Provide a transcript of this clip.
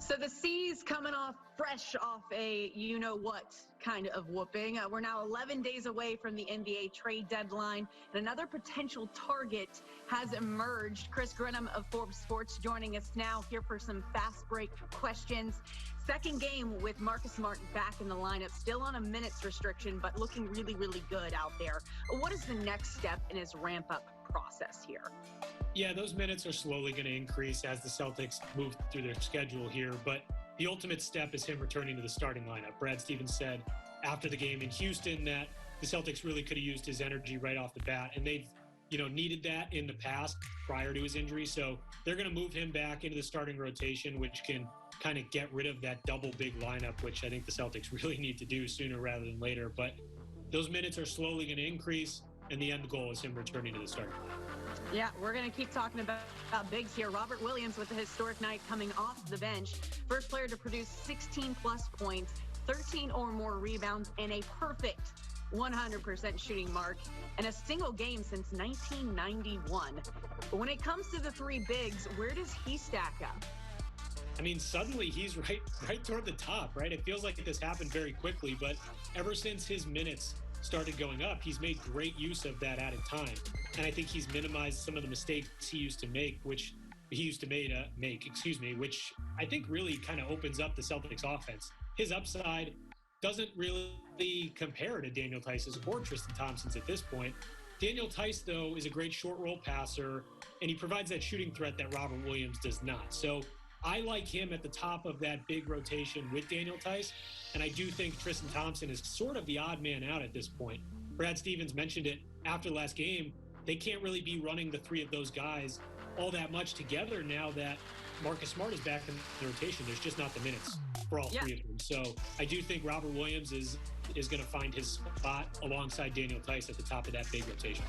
So the C's coming off fresh off a you-know-what kind of whooping. We're now 11 days away from the NBA trade deadline, and another potential target has emerged. Chris Grenham of Forbes Sports joining us now here for some fast break questions. Second game with Marcus Smart back in the lineup, still on a minutes restriction, but looking really, really good out there. What is the next step in his ramp-up process here? Yeah, those minutes are slowly going to increase as the Celtics move through their schedule here. But the ultimate step is him returning to the starting lineup. Brad Stevens said after the game in Houston that the Celtics really could have used his energy right off the bat. And they've, needed that in the past prior to his injury. So they're going to move him back into the starting rotation, which can kind of get rid of that double big lineup, which I think the Celtics really need to do sooner rather than later. But those minutes are slowly going to increase, and the end goal is him returning to the starting lineup. Yeah, we're going to keep talking about bigs here. Robert Williams with a historic night coming off the bench. First player to produce 16-plus points, 13 or more rebounds, and a perfect 100% shooting mark in a single game since 1991. But when it comes to the three bigs, where does he stack up? I mean, suddenly he's right toward the top, right? It feels like this happened very quickly, but ever since his minutes started going up, he's made great use of that added time. And I think he's minimized some of the mistakes he used to make, which I think really kind of opens up the Celtics offense. His upside doesn't really compare to Daniel Theis's or Tristan Thompson's at this point. Daniel Theis, though, is a great short roll passer, and he provides that shooting threat that Robert Williams does not. So I like him at the top of that big rotation with Daniel Theis, and I do think Tristan Thompson is sort of the odd man out at this point. Brad Stevens mentioned it after last game. They can't really be running the three of those guys all that much together now that Marcus Smart is back in the rotation. There's just not the minutes for all three of them. So I do think Robert Williams is going to find his spot alongside Daniel Theis at the top of that big rotation.